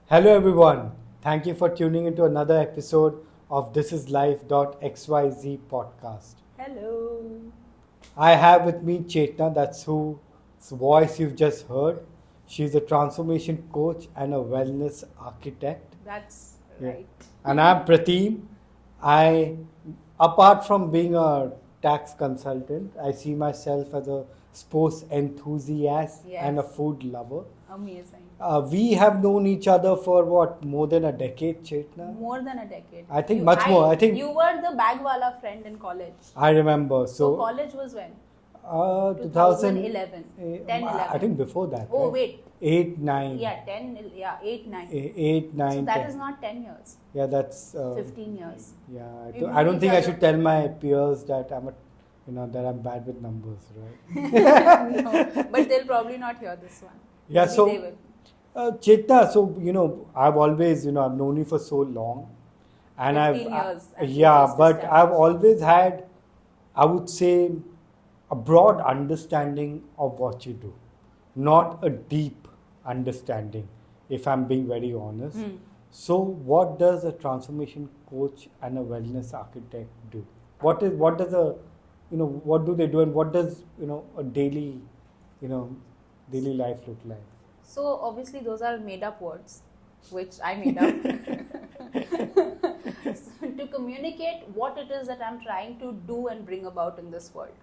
Hello, everyone. Thank you for tuning into another episode of This Is Life.xyz podcast. Hello. I have with me Chetna, that's whose voice you've just heard. She's a transformation coach and a wellness architect. That's Yeah. right. And I'm Prateem. I, apart from being a tax consultant, I see myself as a sports enthusiast and a Yes. food lover. Amazing. We have known each other for what, more than a decade, Chetna? More than a decade. I think much more. I think you were the bagwala friend in college. I remember. So So, college was when? 2011. 10, 11. I think before that. Oh right? wait. 8, 9. Yeah, 10. Yeah, 8, 9. 8, 9. So that 10. is not 10 years. Yeah, that's. 15 years. Yeah, We I don't know think each I other. should tell my peers that that I'm bad with numbers, right? No, but they'll probably not hear this one. Yeah, Maybe so they will. Chetna, so I've always I've known you for so long, and 15 years, and you yeah, just but I've established. always had, I would say, a broad understanding of what you do, not a deep understanding, if I'm being very honest. Hmm. So, what does a transformation coach and a wellness architect do? What does a what do they do, and what does a you know daily life look like? So obviously those are made up words, which I made up so, to communicate what it is that I'm trying to do and bring about in this world.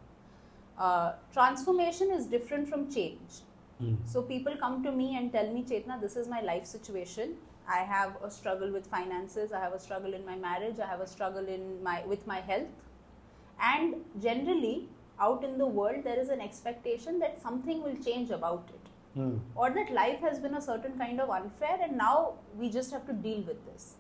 Transformation is different from change. So people come to me and tell me, Chetna, this is my life situation. I have a struggle with finances. I have a struggle in my marriage. I have a struggle with my health. And generally, out in the world, there is an expectation that something will change about it. Or that life has been a certain kind of unfair and now we just have to deal with this.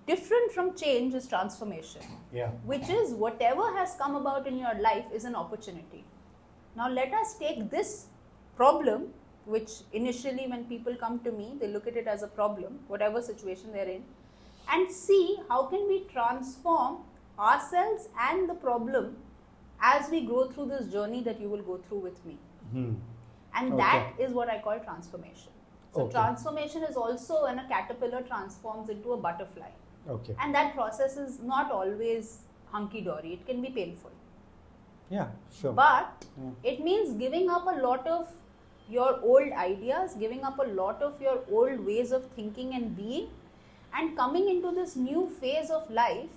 Different from change is transformation, Yeah. which is whatever has come about in your life is an opportunity. Now let us take this problem, which initially when people come to me, they look at it as a problem, whatever situation they're in, and see how can we transform ourselves and the problem as we go through this journey that you will go through with me. And Okay. that is what I call transformation. So Okay. transformation is also when a caterpillar transforms into a butterfly. Okay. And that process is not always hunky-dory. It can be painful. Yeah, sure. But Yeah. it means giving up a lot of your old ideas, giving up a lot of your old ways of thinking and being, and coming into this new phase of life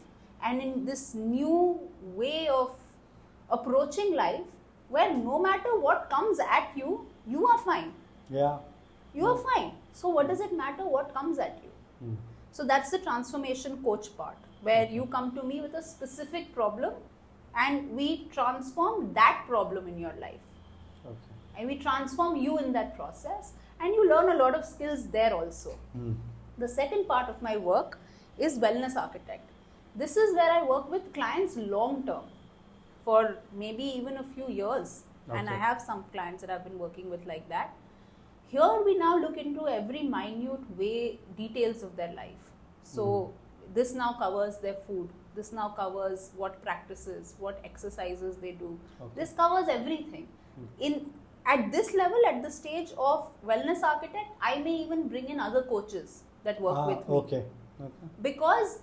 and in this new way of approaching life where no matter what comes at you, you are fine. Yeah. You are fine. So what does it matter what comes at you? So that's the transformation coach part, where you come to me with a specific problem and we transform that problem in your life. Okay. And we transform you in that process and you learn a lot of skills there also. The second part of my work is wellness architect. This is where I work with clients long term for maybe even a few years. And I Okay. have some clients that I've been working with like that. Here we now look into every minute details of their life. So this now covers their food. This now covers what practices, what exercises they do. Okay. This covers everything. At this level, at the stage of wellness architect, I may even bring in other coaches that work with me. Okay. Okay. Because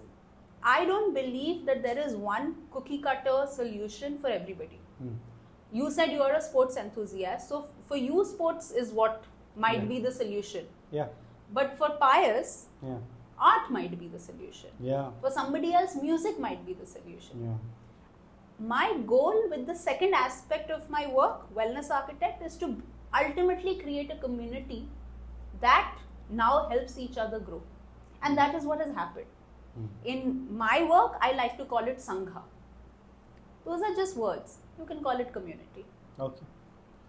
I don't believe that there is one cookie cutter solution for everybody. You said you are a sports enthusiast, so for you sports is what might Yeah. be the solution. Yeah. But for Pius, Yeah. art might be the solution. Yeah. For somebody else, music might be the solution. Yeah. My goal with the second aspect of my work, wellness architect, is to ultimately create a community that now helps each other grow. And that is what has happened. In my work, I like to call it Sangha. Those are just words. You can call it community. Okay.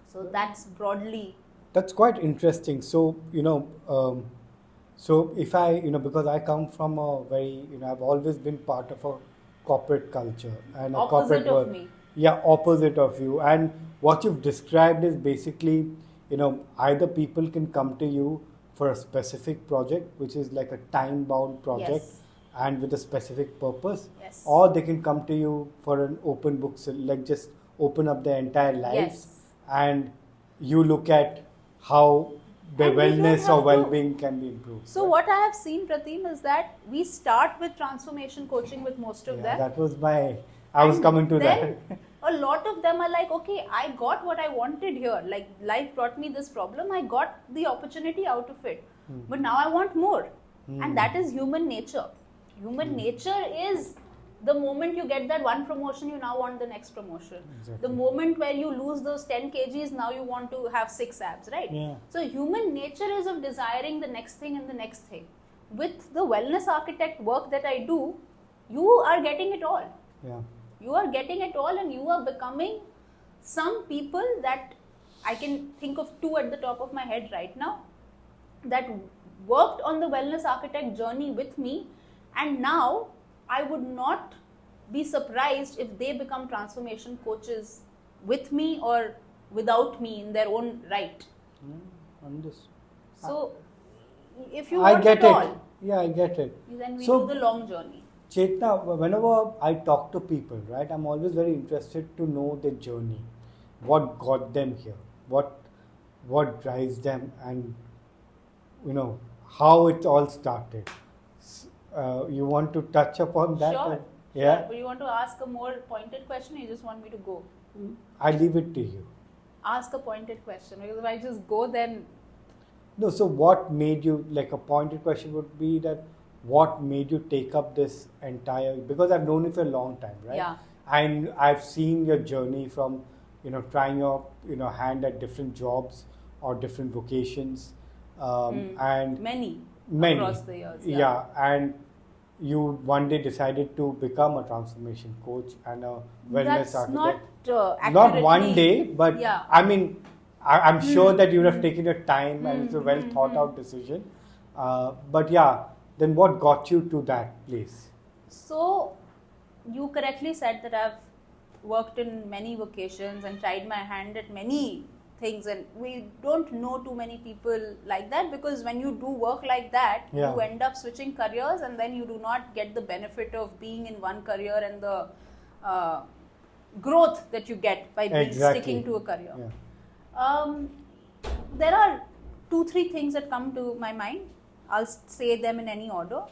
So that's broadly. That's quite interesting. So, so if I, because I come from a very, I've always been part of a corporate culture and a Opposite corporate of world. me. Yeah, opposite of you. And what you've described is basically, either people can come to you for a specific project, which is like a time-bound project, Yes. and with a specific purpose, Yes. or they can come to you for an open book, so like just open up their entire lives, Yes. and you look at how their And we don't wellness or have to- well-being can be improved. So right? what I have seen, Prateem, is that we start with transformation coaching with most of Yeah, them. that was my. I was And coming to then that. a lot of them are like, okay, I got what I wanted here. Like life brought me this problem. I got the opportunity out of it. But now I want more. And that is human nature. Human nature is the moment you get that one promotion, you now want the next promotion. Exactly. The moment where you lose those 10 kgs, now you want to have 6 abs, right? Yeah. So human nature is of desiring the next thing and the next thing. With the wellness architect work that I do, you are getting it all. Yeah. You are getting it all, and you are becoming some people that I can think of 2 at the top of my head right now that worked on the wellness architect journey with me, and now I would not be surprised if they become transformation coaches with me or without me in their own right. Understood. So if you I want get it it. all, Yeah, I get it. then we So- do the long journey. Chetna, whenever I talk to people, right, I'm always very interested to know their journey, what got them here, what drives them, and how it all started. You want to touch upon that? Sure. Yeah, But you want to ask a more pointed question, or you just want me to go? I leave it to you. Ask a pointed question, because if I just go, then No, so what made you, like a pointed question would be that what made you take up this entire, because I've known you for a long time, right? Yeah. And I've seen your journey from, trying your, hand at different jobs or different vocations. And many many across the years. Yeah. And you one day decided to become a transformation coach and a wellness That's architect. not Not one accurately- day, but yeah. I mean, I'm sure that you would have taken your time and it's a well thought out decision. But yeah, then what got you to that place? So, you correctly said that I've worked in many vocations and tried my hand at many things, and we don't know too many people like that, because when you do work like that, Yeah. you end up switching careers, and then you do not get the benefit of being in one career and the growth that you get by sticking to a career. Yeah. There are 2-3 things that come to my mind. I'll say them in any order.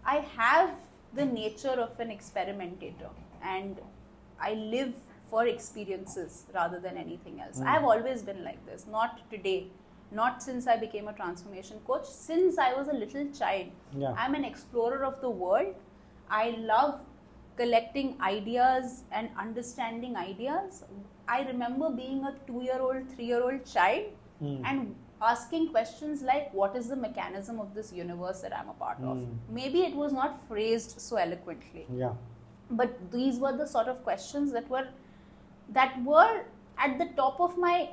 I have the nature of an experimentator, and I live for experiences rather than anything else. I have always been like this, not today, not since I became a transformation coach, since I was a little child. Yeah. I'm an explorer of the world. I love collecting ideas and understanding ideas. I remember being a 2-year-old, 3-year-old child and asking questions like, what is the mechanism of this universe that I'm a part of? Maybe it was not phrased so eloquently, Yeah. but these were the sort of questions that were at the top of my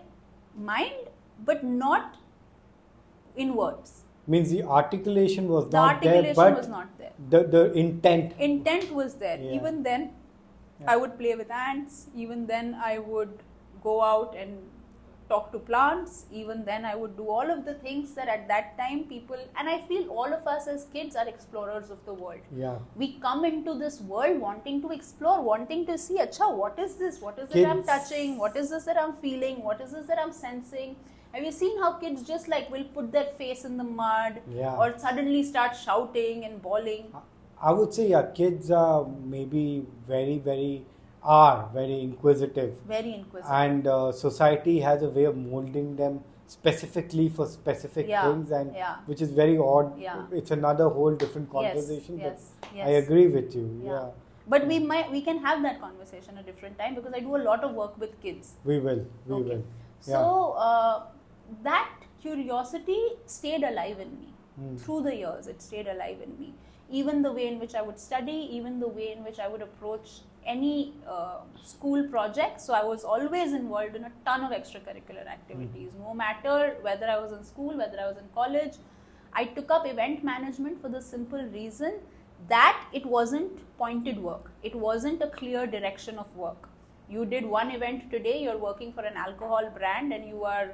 mind, but not in words. Means the articulation was The not there, articulation but was not there. the intent. Intent was there. Yeah. Even then, I would play with ants. Even then, I would go out and talk to plants. Even then, I would do all of the things that at that time people, and I feel all of us as kids are explorers of the world. Yeah. We come into this world wanting to explore, wanting to see, acha, what is this? What is it I'm Kids. touching? What is this that I'm feeling? What is this that I'm sensing? Have you seen how kids just will put their face in the mud, Yeah. or suddenly start shouting and bawling? I would say, yeah, kids are maybe very inquisitive. Very inquisitive. And society has a way of molding them specifically for specific things, and which is very odd. Yeah. It's another whole different conversation. Yes. But I agree with you. Yeah. But we can have that conversation a different time, because I do a lot of work with kids. We will. Okay. Yeah. So that curiosity stayed alive in me through the years. It stayed alive in me. Even the way in which I would study, even the way in which I would approach any school project. So I was always involved in a ton of extracurricular activities. No matter whether I was in school, whether I was in college, I took up event management for the simple reason that it wasn't pointed work. It wasn't a clear direction of work. You did one event today, you're working for an alcohol brand, and you are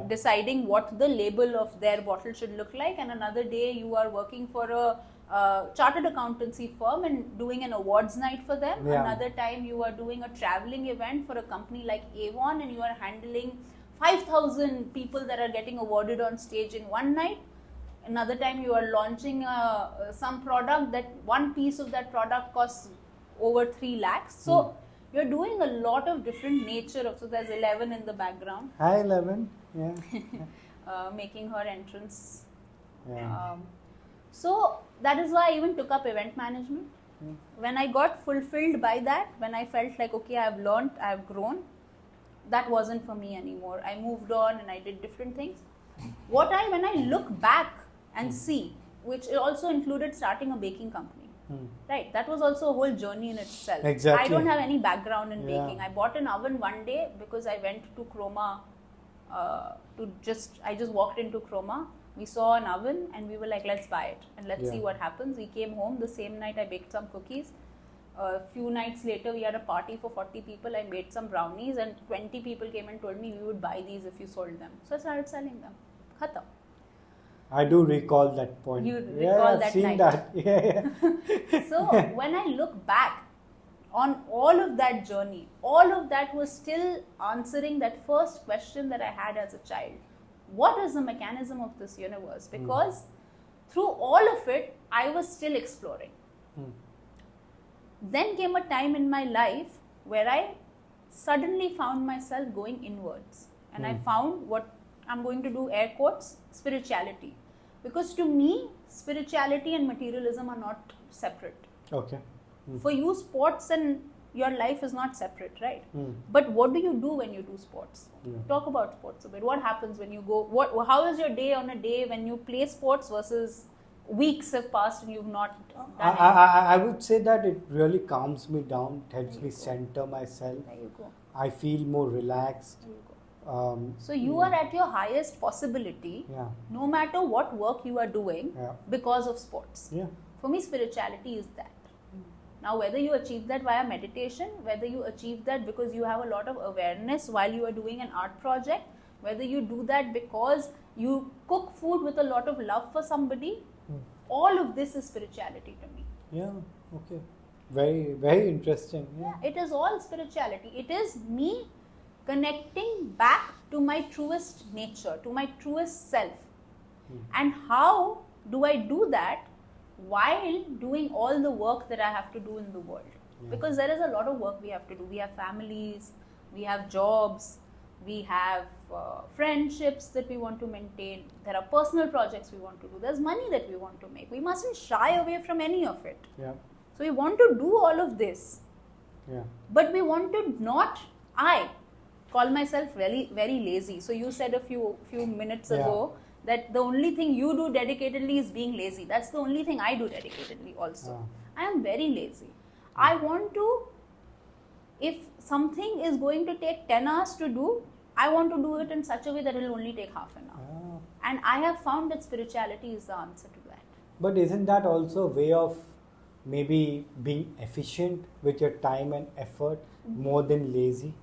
deciding what the label of their bottle should look like, and another day you are working for a chartered accountancy firm and doing an awards night for them. Another time you are doing a traveling event for a company like Avon, and you are handling 5,000 people that are getting awarded on stage in one night. Another time you are launching some product that one piece of that product costs over 3 lakhs. So you're doing a lot of different nature of, so there's 11 in the background. Hi 11. Yeah. Making her entrance. Yeah. So that is why I even took up event management. When I got fulfilled by that, when I felt like, okay, I've learned, I've grown, that wasn't for me anymore. I moved on and I did different things. When I look back and see, which also included starting a baking company, right? That was also a whole journey in itself. Exactly. I don't have any background in baking. I bought an oven one day because I went to Chroma I just walked into Chroma. We saw an oven and we were like, let's buy it and let's see what happens. We came home the same night. I baked some cookies. A few nights later, we had a party for 40 people. I made some brownies and 20 people came and told me we would buy these if you sold them. So I started selling them. Khatam. I do recall that point. You recall that I've seen night. that. Yeah. So when I look back on all of that journey, all of that was still answering that first question that I had as a child. What is the mechanism of this universe? Because through all of it, I was still exploring. Then came a time in my life where I suddenly found myself going inwards. And I found what I'm going to do, air quotes, spirituality. Because to me, spirituality and materialism are not separate. Okay. For you, sports and your life is not separate, right? But what do you do when you do sports? Talk about sports a bit. What happens when you go? How is your day on a day when you play sports versus weeks have passed and you've not done anything? I would say that it really calms me down, it helps me center myself. There you go. I feel more relaxed. There you go. So you are at your highest possibility, no matter what work you are doing, because of sports. For me, spirituality is that. Now, whether you achieve that via meditation, whether you achieve that because you have a lot of awareness while you are doing an art project, whether you do that because you cook food with a lot of love for somebody, all of this is spirituality to me. Yeah, okay. Very, very interesting. Yeah, it is all spirituality. It is me connecting back to my truest nature, to my truest self. And how do I do that? While doing all the work that I have to do in the world. Because there is a lot of work we have to do. We have families, we have jobs, we have friendships that we want to maintain. There are personal projects we want to do. There's money that we want to make. We mustn't shy away from any of it. So we want to do all of this. But we want to not, I call myself very, very lazy. So you said a few minutes ago, that the only thing you do dedicatedly is being lazy. That's the only thing I do dedicatedly also. I am very lazy. I want to, if something is going to take 10 hours to do, I want to do it in such a way that it will only take half an hour. And I have found that spirituality is the answer to that. But isn't that also a way of maybe being efficient with your time and effort more than lazy?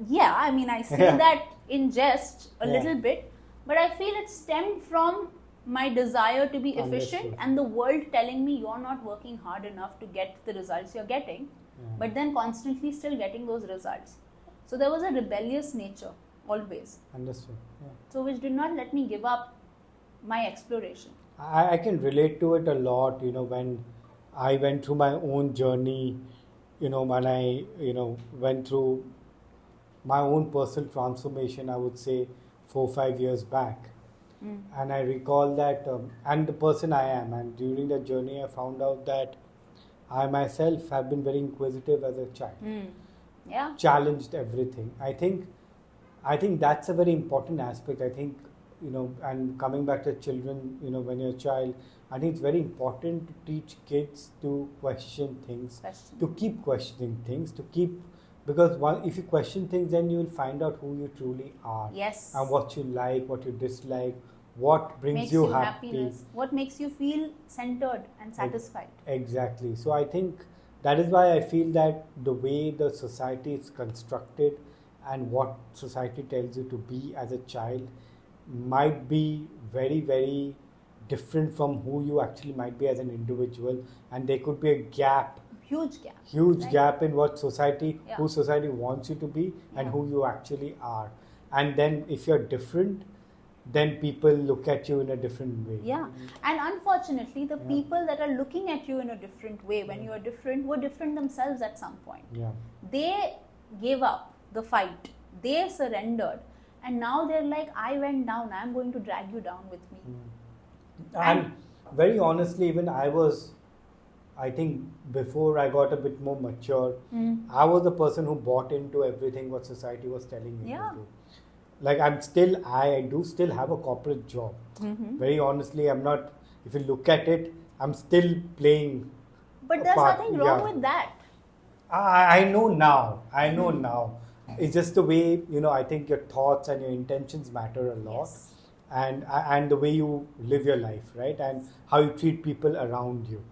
Yeah, I mean, I say that in jest a little bit. But I feel it stemmed from my desire to be efficient and the world telling me you're not working hard enough to get the results you're getting, but then constantly still getting those results. So there was a rebellious nature always. Understood. So which did not let me give up my exploration. I can relate to it a lot, when I went through my own journey, when I, went through my own personal transformation, I would say, 4-5 years back. And I recall that and the person I am, and during the journey I found out that I myself have been very inquisitive as a child. Challenged everything. I think that's a very important aspect. I think, and coming back to children, when you're a child, I think it's very important to teach kids to question things, to keep questioning things, because if you question things, then you will find out who you truly are. Yes. And what you like, what you dislike, what brings makes you happiness, what makes you feel centered and satisfied. Exactly. So I think that is why I feel that the way the society is constructed and what society tells you to be as a child might be very, very different from who you actually might be as an individual. And there could be a gap. Huge gap in what society, who society wants you to be and who you actually are. and then if you're different, then people look at you in a different way. Yeah, and unfortunately, the Yeah. people that are looking at you in a different way when you are different were different themselves at some point. Yeah. They gave up the fight, they surrendered, and now they're like, I went down, I'm going to drag you down with me. And very honestly, even I think before I got a bit more mature, I was the person who bought into everything what society was telling me Yeah. to do. Like I do still have a corporate job. Very honestly, I'm not, if you look at it, I'm still playing. But there's part- nothing wrong yeah. with that. I know now. I know now. It's just the way, I think your thoughts and your intentions matter a lot. Yes. And the way you live your life, right? And how you treat people around you.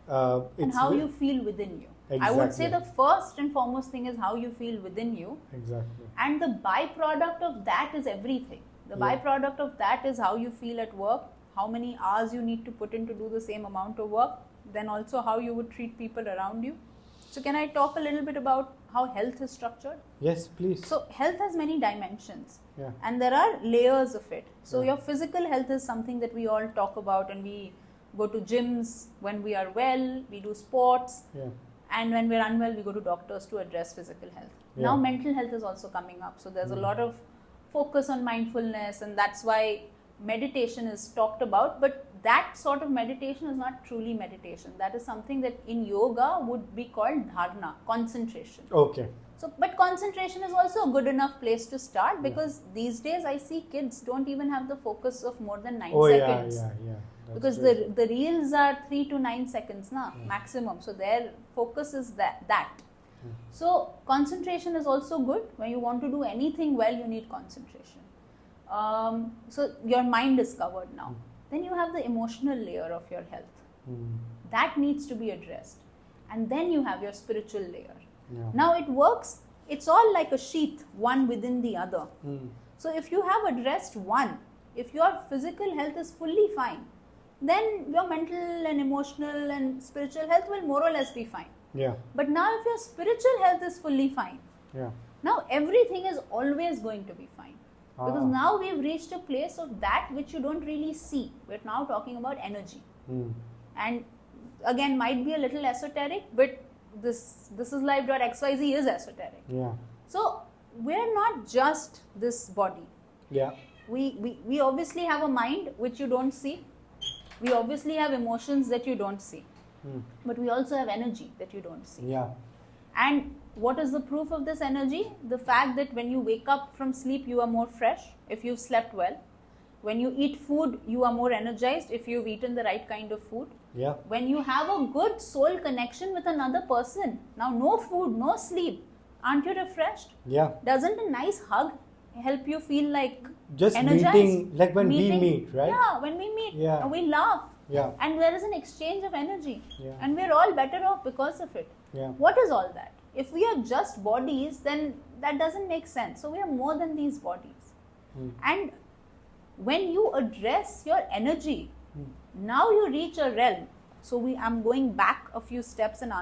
And It's how ve- you feel within you. I would say Exactly. the first and foremost thing is how you feel within you. Exactly. And the byproduct of that is everything. The Yeah. byproduct of that is how you feel at work, how many hours you need to put in to do the same amount of work, then also how you would treat people around you. So, can I talk a little bit about how health is structured? Yes, please. So, health has many dimensions. Yeah. And there are layers of it. So, Yeah. your physical health is something that we all talk about, and we go to gyms when we are well, we do sports. Yeah. And when we're unwell, we go to doctors to address physical health. Yeah. Now, mental health is also coming up. So, there's a lot of focus on mindfulness, and that's why meditation is talked about. But that sort of meditation is not truly meditation. That is something that in yoga would be called dharana, concentration. Okay. So, but concentration is also a good enough place to start, because these days I see kids don't even have the focus of more than 9 Oh, seconds. yeah. That's Because true. the reels are 3 to 9 seconds maximum. So their focus is that. So concentration is also good. When you want to do anything well, you need concentration. So your mind is covered now. Then you have the emotional layer of your health. That needs to be addressed. And then you have your spiritual layer. Yeah. Now it works, it's all like a sheath, one within the other. So if you have addressed one, if your physical health is fully fine, then your mental and emotional and spiritual health will more or less be fine. Yeah. But now if your spiritual health is fully fine, Yeah. now everything is always going to be fine. Because Ah. now we've reached a place of that which you don't really see. We're now talking about energy. And again, might be a little esoteric, but this is life.xyz is esoteric. Yeah. So we're not just this body. Yeah. We obviously have a mind which you don't see. We obviously have emotions that you don't see. But we also have energy that you don't see. Yeah. And what is the proof of this energy? The fact that when you wake up from sleep, you are more fresh if you've slept well. When you eat food, you are more energized if you've eaten the right kind of food. Yeah. When you have a good soul connection with another person, now no food, no sleep, aren't you refreshed? Yeah. Doesn't a nice hug help you feel like Just energized? meeting, like when we meet, right? Yeah, when we meet, Yeah. we laugh. Yeah. And there is an exchange of energy. Yeah. And we're all better off because of it. Yeah. What is all that? If we are just bodies, then that doesn't make sense. So we are more than these bodies. And when you address your energy, now you reach a realm. So I'm going back a few steps and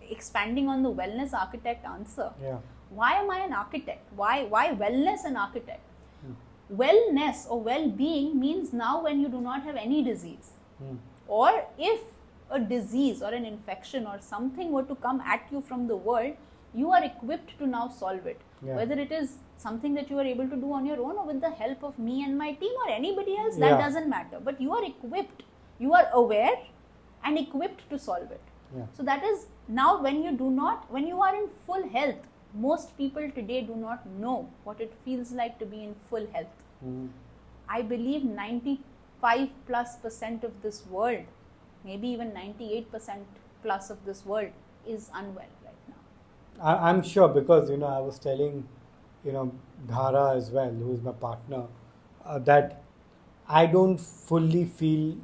expanding on the wellness architect answer. Yeah. Why am I an architect? Why wellness an architect? Wellness or well-being means now when you do not have any disease, or if a disease or an infection or something were to come at you from the world, you are equipped to now solve it. Yeah. Whether it is something that you are able to do on your own or with the help of me and my team or anybody else, that Yeah. doesn't matter. But you are equipped, you are aware and equipped to solve it. Yeah. So that is now when you are in full health, most people today do not know what it feels like to be in full health. I believe 95+% of this world, maybe even 98% plus of this world is unwell right now. I'm sure, because I was telling Dhara as well, who is my partner, that I don't fully feel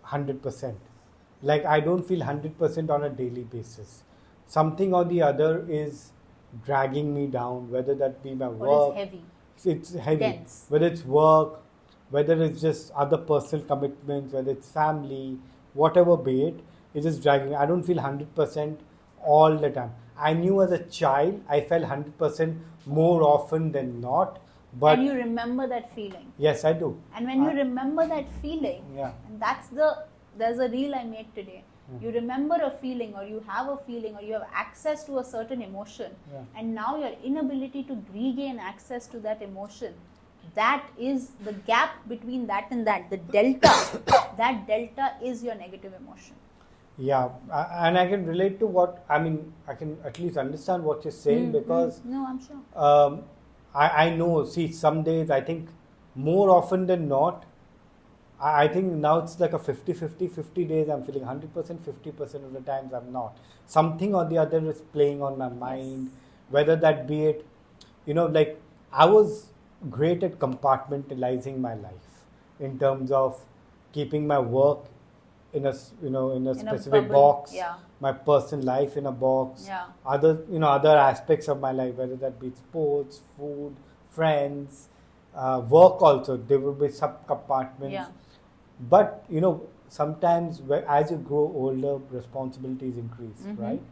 100%. Like I don't feel 100% on a daily basis. Something or the other is dragging me down, whether that be my work. Or is heavy. It's heavy. Dense. Whether it's work, whether it's just other personal commitments, whether it's family, whatever be it, it's just dragging me. I don't feel 100% all the time. I knew as a child I felt 100% more often than not, But and you remember that feeling. yes, I do. And when you remember that feeling, Yeah. and there's a reel I made today. You remember a feeling, or you have a feeling, or you have access to a certain emotion, Yeah. and now your inability to regain access to that emotion, that is the gap between that and that, the delta. That delta is your negative emotion. Yeah, and I can relate to what, I mean, I can at least understand what you're saying because No, I'm sure. I know, see, some days I think more often than not, I think now it's like a 50-50, 50 days I'm feeling 100%, 50% of the times I'm not. Something or the other is playing on my mind, Yes. whether that be it, like I was great at compartmentalizing my life in terms of keeping my work in a specific bubble. box, Yeah. my personal life in a box, Yeah. other aspects of my life, whether that be sports, food, friends, work also, there will be sub compartments. Yeah. But sometimes as you grow older, responsibilities increase, right?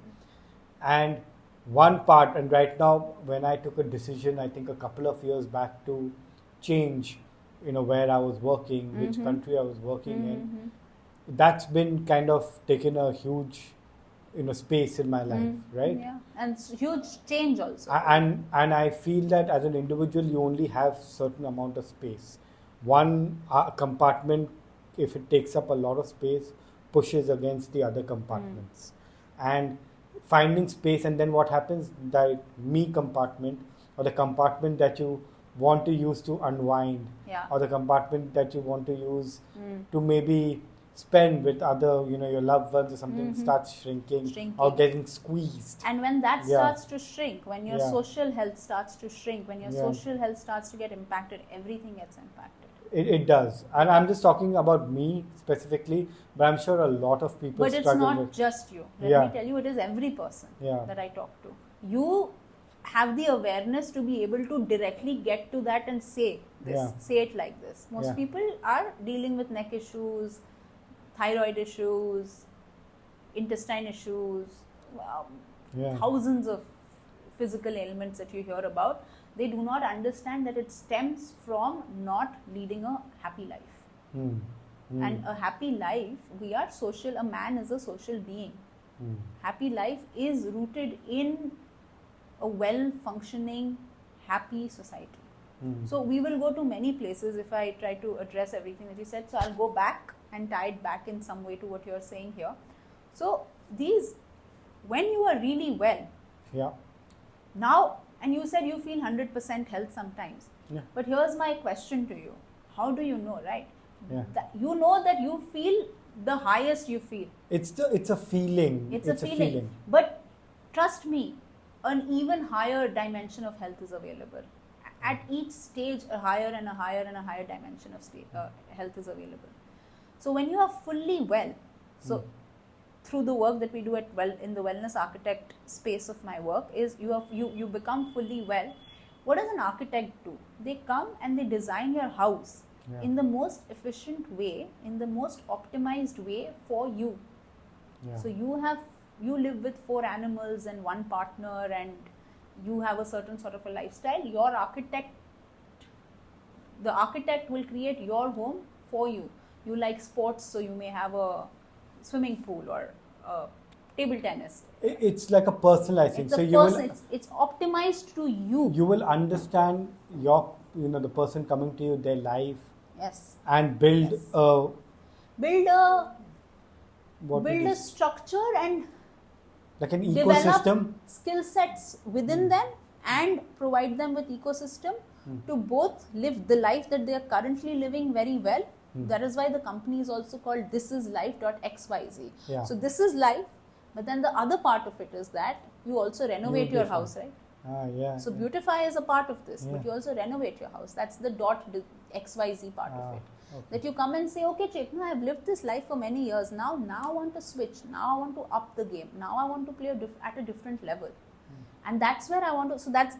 And one part, and right now when I took a decision, I think a couple of years back, to change where I was working, which country I was working in, that's been kind of taken a huge space in my life, right? Yeah, and it's huge change also. And I feel that as an individual you only have certain amount of space. One compartment, if it takes up a lot of space, pushes against the other compartments, and finding space. And then what happens, that me compartment, or the compartment that you want to use to unwind, Yeah. or the compartment that you want to use to maybe spend with other your loved ones or something, starts shrinking or getting squeezed. And when that Yeah. starts to shrink, when your Yeah. social health starts to shrink, when your Yeah. social health starts to get impacted, everything gets impacted. It does, and I'm just talking about me specifically, but I'm sure a lot of people But it's struggle not with. just you. Let Yeah. me tell you, it is every person Yeah. that I talk to. You have the awareness to be able to directly get to that and say this, Yeah. say it like this. Most Yeah. people are dealing with neck issues, thyroid issues, intestine issues, Yeah. thousands of physical ailments that you hear about. They do not understand that it stems from not leading a happy life. Hmm. Hmm. And a happy life, we are social, a man is a social being. Hmm. Happy life is rooted in a well functioning, happy society. Hmm. So we will go to many places if I try to address everything that you said. So I'll go back and tie it back in some way to what you're saying here. So when you are really well, Yeah. now, and you said you feel 100% health sometimes. Yeah. But here's my question to you. How do you know, right? Yeah. You know that you feel the highest you feel. It's a feeling. It's a feeling. But trust me, an even higher dimension of health is available. At each stage, a higher and a higher and a higher dimension of health is available. So when you are fully well, through the work that we do in the wellness architect space of my work, is you become fully well. What does an architect do? They come and they design your house in the most efficient way, in the most optimized way for you. Yeah. So you live with 4 animals and 1 partner, and you have a certain sort of a lifestyle. The architect will create your home for you. You like sports, so you may have a swimming pool or table tennis. It's like a personalizing. It's optimized to you. You will understand the person coming to you, their life, Yes. and build Yes. build a structure and like an develop ecosystem. skill sets within them and provide them with ecosystem to both live the life that they are currently living very well. That is why the company is also called thisislife.xyz. Yeah. So this is life, but then the other part of it is that you also renovate your Beautiful. house, right? Yeah. So beautify is a part of this, Yeah. but you also renovate your house. That's the .xyz part of it. Okay. That you come and say, okay, Chetna, I've lived this life for many years. Now I want to switch. Now I want to up the game. Now I want to play at a different level. And that's where I want to. So that's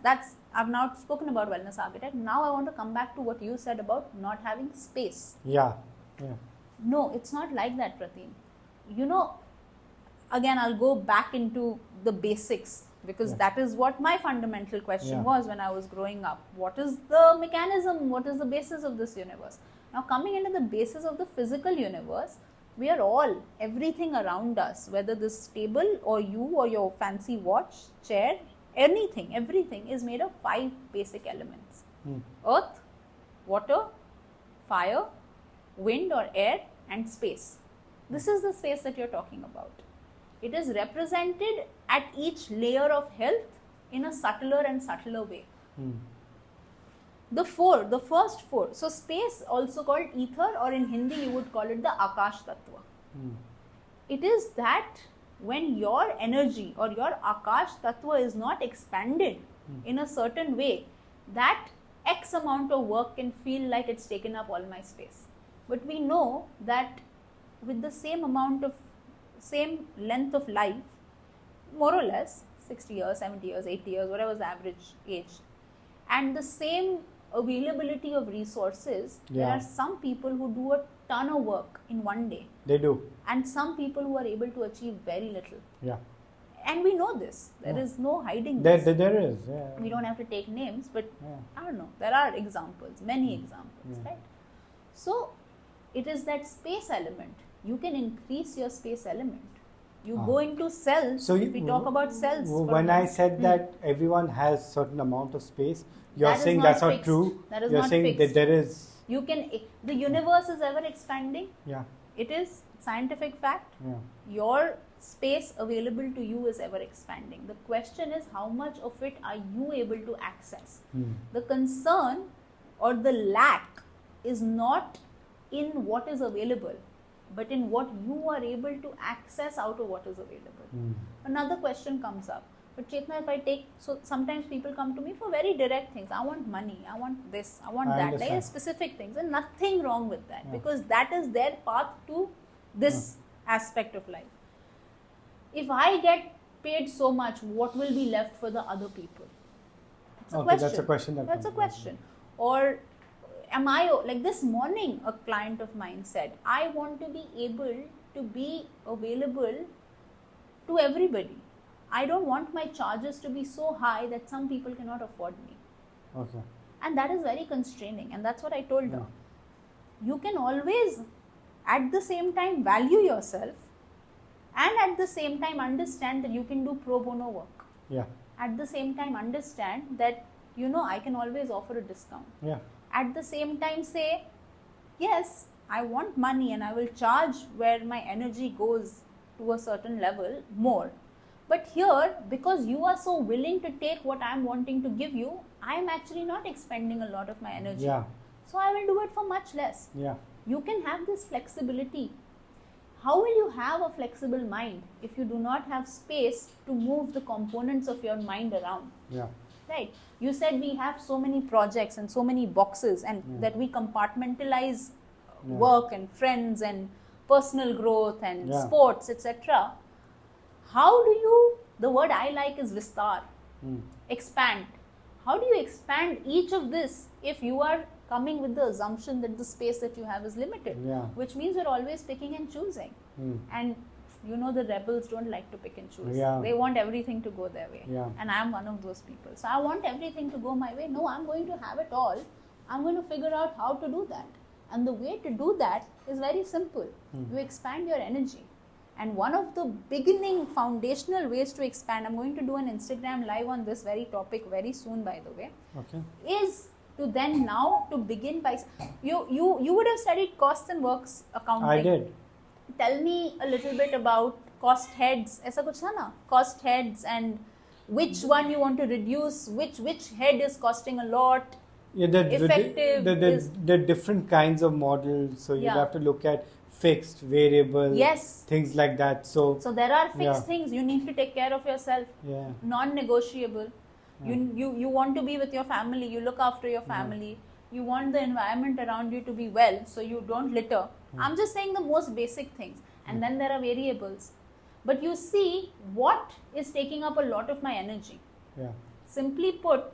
I've now spoken about wellness architect. Now I want to come back to what you said about not having space. Yeah. No, it's not like that, Prateem. Again, I'll go back into the basics. because Yeah. that is what my fundamental question Yeah. was when I was growing up. What is the mechanism? What is the basis of this universe? Now, coming into the basis of the physical universe, we are all, everything around us, whether this table or you or your fancy watch, chair, anything, everything is made of 5 basic elements. Earth, water, fire, wind or air, and space. This is the space that you're talking about. It is represented at each layer of health in a subtler and subtler way. The first four. So space, also called ether, or in Hindi you would call it the Akash Tattva. It is that when your energy or your Akash Tattva is not expanded in a certain way, that X amount of work can feel like it's taken up all my space. But we know that with the same length of life, more or less, 60 years, 70 years, 80 years, whatever is the average age, and the same availability of resources, there are some people who do a ton of work in one day. They do. And some people who are able to achieve very little. Yeah. And we know this. There is no hiding There this. There is. Yeah. We don't have to take names, but I don't know. There are examples, many examples, right? So, it is that space element. You can increase your space element. You go into cells. So if we talk about cells. When I said that everyone has certain amount of space, you're That is saying not that's not fixed. true. That is you're not saying fixed. that there is. You can. The universe is ever expanding. Yeah. It is scientific fact. Yeah. Your space available to you is ever expanding. The question is, how much of it are you able to access? The concern or the lack is not in what is available, but in what you are able to access out of what is available. Another question comes up. But Chetna, if I take, so sometimes people come to me for very direct things. I want money, I want this, I want that. There are specific things, and nothing wrong with that, because that is their path to this aspect of life. If I get paid so much, what will be left for the other people? It's a question. That's a question. That's a question. Or am I, like this morning, a client of mine said, I want to be able to be available to everybody. I don't want my charges to be so high that some people cannot afford me. Okay. And that is very constraining. And that's what I told her. You can always, at the same time, value yourself, and at the same time understand that you can do pro bono work. Yeah. At the same time understand that, I can always offer a discount. Yeah. At the same time say, yes, I want money and I will charge where my energy goes to a certain level more. But here, because you are so willing to take what I am wanting to give you, I am actually not expending a lot of my energy. Yeah. So I will do it for much less. Yeah. You can have this flexibility. How will you have a flexible mind if you do not have space to move the components of your mind around? Yeah. Right. You said we have so many projects and so many boxes, and that we compartmentalize work and friends and personal growth and sports, etc. How do you, the word I like is vistar, expand. How do you expand each of this if you are coming with the assumption that the space that you have is limited? Which means you're always picking and choosing. And the rebels don't like to pick and choose. They want everything to go their way. And I'm one of those people. So I want everything to go my way. No, I'm going to have it all. I'm going to figure out how to do that. And the way to do that is very simple. You expand your energy. And one of the beginning foundational ways to expand, I'm going to do an Instagram live on this very topic very soon, by the way, is to then now to begin by, you would have studied costs and works accounting. I did. Tell me a little bit about cost heads. ऐसा कुछ था ना? Cost heads and which one you want to reduce, which head is costing a lot. Yeah, the different kinds of models. So you have to look at fixed, variable, things like that. So there are fixed things. You need to take care of yourself. Yeah. Non-negotiable. You want to be with your family. You look after your family. You want the environment around you to be well, so you don't litter. I'm just saying the most basic things. And then there are variables. But you see what is taking up a lot of my energy. Yeah. Simply put,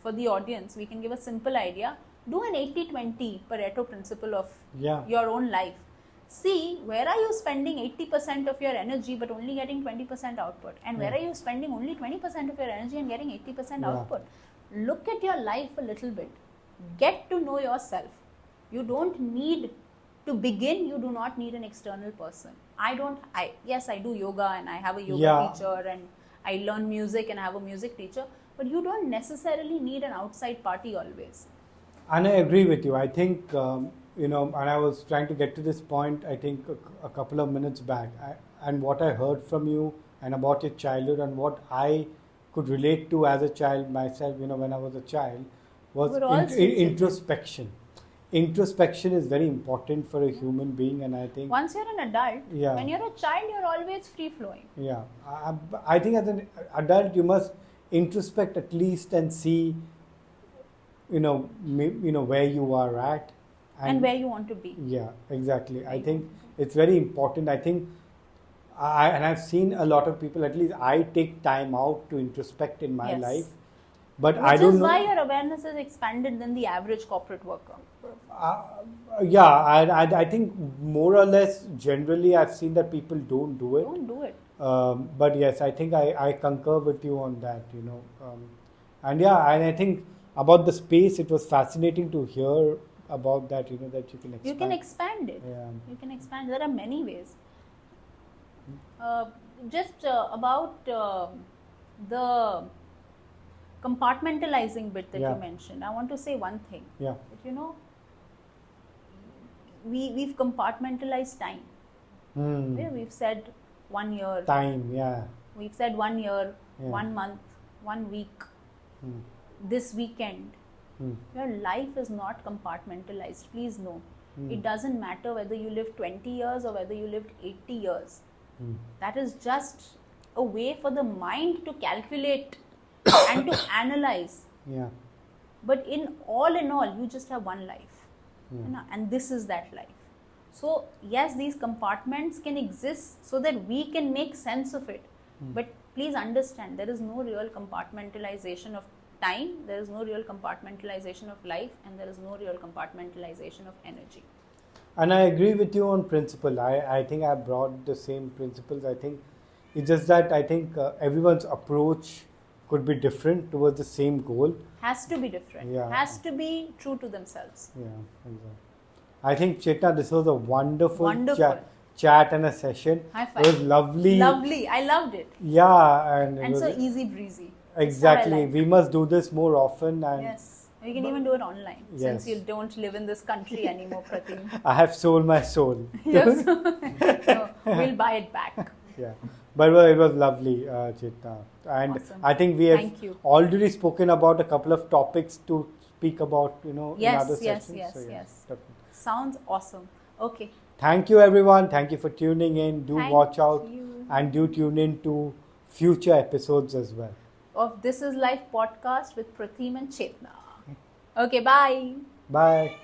for the audience, we can give a simple idea. Do an 80-20 Pareto principle of your own life. see where are you spending 80% of your energy but only getting 20% output, and where are you spending only 20% of your energy and getting 80% output. Look at your life a little bit. Get to know yourself. You don't need to begin, you do not need an external person. Yes, I do yoga and I have a yoga teacher, and I learn music and I have a music teacher, but you don't necessarily need an outside party always. And I agree with you. I think, and I was trying to get to this point, I think a couple of minutes back. And what I heard from you and about your childhood and what I could relate to as a child myself, when I was a child, was introspection. Introspection is very important for a human being, and I think once you're an adult, when you're a child, you're always free flowing. Yeah, I think as an adult, you must introspect at least and see, where you are at and where you want to be. Yeah, exactly. I think it's very important. I think, and I've seen a lot of people. At least I take time out to introspect in my life. But I don't know. Which is why your awareness is expanded than the average corporate worker. I think more or less generally I've seen that people don't do it. But yes, I think I concur with you on that, and I think about the space, it was fascinating to hear about that, that you can expand. You can expand it. Yeah. You can expand. There are many ways. About the compartmentalizing bit that you mentioned, I want to say one thing. Yeah. That, we've compartmentalized time. We've said 1 year. Time, yeah. We've said 1 year, 1 month, 1 week, this weekend. Your life is not compartmentalized. Please know. It doesn't matter whether you live 20 years or whether you lived 80 years. That is just a way for the mind to calculate and to analyze. Yeah. But in all, you just have one life. And this is that life. So, yes, these compartments can exist so that we can make sense of it. But please understand, there is no real compartmentalization of time, there is no real compartmentalization of life, and there is no real compartmentalization of energy. And I agree with you on principle. I think I brought the same principles. I think it's just that I think everyone's approach could be different towards the same goal. Has to be different. Yeah. Has to be true to themselves. Yeah, exactly. I think, Chetna, this was a wonderful chat and a session. High five. It was lovely. Lovely. I loved it. Yeah. And so easy breezy. Exactly. We must do this more often. And yes. We can even do it online. Since you don't live in this country anymore, Prateem. I have sold my soul. Yes. No, we'll buy it back. Yeah. But it was lovely, Chetna. And awesome. I think we have already spoken about a couple of topics to speak about, in other sessions. Yes. Sounds awesome. Okay. Thank you, everyone. Thank you for tuning in. Watch out and do tune in to future episodes as well. Of This Is Life podcast with Prateem and Chetna. Okay, bye. Bye.